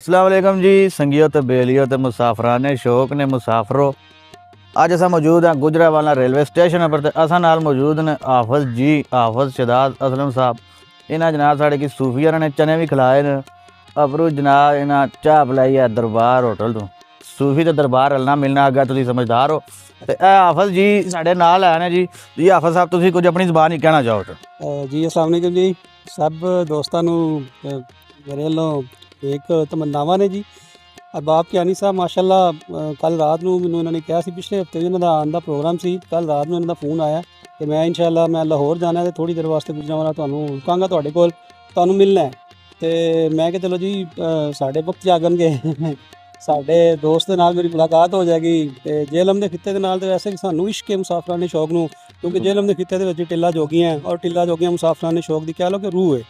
अस्सलाम वालेकुम जी संगियो ते बेलियो ते मुसाफराने शौक ने मुसाफरो। अज अस मौजूद हैं गुजरावाला रेलवे स्टेशन पर। असा नाल मौजूद ने हाफिज जी हाफिज शहजाद असलम साहब। इन्हें जनाब साढ़े की सूफिया ने चने भी खिलाए ने। अबरू जनाब इन्हें चाह पिलाई है दरबार होटल तो। सूफी तो दरबार हलना मिलना अगर तुम समझदार हो। तो हाफिज जी साढ़े नाल है जी। जी हाफिज साहब तुम कुछ अपनी जबान ही कहना चाहो तो। जी अस्सलाम वालेकुम जी सब दोस्तों मेरे वालों एक तमन्नावां ने जी। अरबाब कियानी साहब माशाअल्लाह कल रात ਨੂੰ ਮੈਨੂੰ ਇਹਨਾਂ ਨੇ ਕਿਹਾ ਸੀ ਪਿਛਲੇ ਹਫਤੇ ਵੀ ਇਹਨਾਂ ਦਾ ਆਉਣ ਦਾ ਪ੍ਰੋਗਰਾਮ ਸੀ। ਕੱਲ ਰਾਤ ਨੂੰ ਇਹਨਾਂ ਦਾ ਫੋਨ ਆਇਆ ਕਿ ਮੈਂ ਇਨਸ਼ਾਅੱਲਾ ਮੈਂ ਲਾਹੌਰ ਜਾਣਾ ਤੇ ਥੋੜੀ ਦੇਰ ਵਾਸਤੇ ਗੁਜਰਾਂਵਾਲਾ ਤੁਹਾਨੂੰ ਰੁਕਾਂਗਾ ਤੁਹਾਡੇ ਕੋਲ ਤੁਹਾਨੂੰ ਮਿਲਣਾ ਹੈ। ਤੇ ਮੈਂ ਕਿਹਾ ਚਲੋ ਜੀ ਸਾਡੇ ਵਕਤ ਜਾਗਣਗੇ ਸਾਡੇ ਦੋਸਤ ਦੇ ਨਾਲ ਮੇਰੀ ਮੁਲਾਕਾਤ ਹੋ ਜਾਏਗੀ। ਤੇ ਜੇਲਮ ਦੇ ਖਿੱਤੇ ਦੇ ਨਾਲ ਤੇ ਵੈਸੇ ਸਾਨੂੰ ਇਸ਼ਕ ਹੈ ਮੁਸਾਫਰਾਂ ਸ਼ੌਕ ਨੂੰ ਕਿਉਂਕਿ ਜੇਲਮ ਦੇ ਖਿੱਤੇ ਦੇ ਵਿੱਚ ਟਿੱਲਾ ਜੋਗੀਆਂ ਔਰ ਟਿੱਲਾ ਜੋਗੀਆਂ ਮੁਸਾਫਰਾਂ ਸ਼ੌਕ ਦੀ ਕਹਿ ਲਓ ਕਿ ਰੂਹ ਹੈ।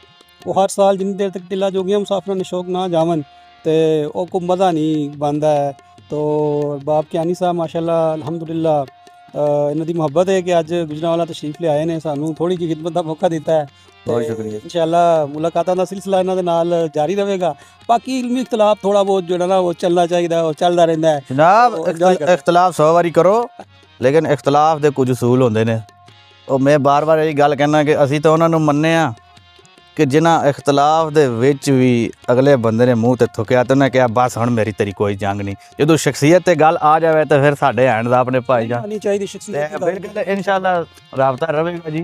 ਉਹ ਹਰ ਸਾਲ ਜਿੰਨੀ ਦੇਰ ਤੱਕ ਟਿੱਲਾ ਜੋਗੀਆਂ ਮੁਸਾਫਰਾਂ ਸ਼ੌਕ ਨਾ ਜਾਵਨ तो वो को मज़ा नहीं बनता है। तो बाप कियानी साहब माशाअल्लाह अल्हम्दुलिल्लाह इन्हों की मुहब्बत है कि अज गुजरांवाला तशरीफ ले आए ने सानू थोड़ी जी खिदमत का मौका दिता है। बहुत शुक्रिया इंशाअल्लाह मुलाकातों का सिलसिला इन्हों दे नाल जारी रहेगा। बाकी इल्मी इख्तलाफ थोड़ा बहुत जो ना वो चलना चाहिए वो चलता रहता है जनाब। इख्तलाफ 100 बारी करो लेकिन इख्तलाफ के कुछ असूल होंगे ने। और मैं बार बार यही गल कहना कि असी तो उन्होंने मन्ने कि जिन्हें इख्तलाफ दे विच भी अगले बंदे ने मूँह ते थुकिया तो उन्हें कहा बस हुण मेरी तेरी कोई जंग नहीं। जो शख्सियत ते गल आ जाए तो फिर साढ़े हैंड दा अपने भाई जान चाहिए शख्सियत बिल्कुल इंशाअल्लाह राबता रहेगा जी।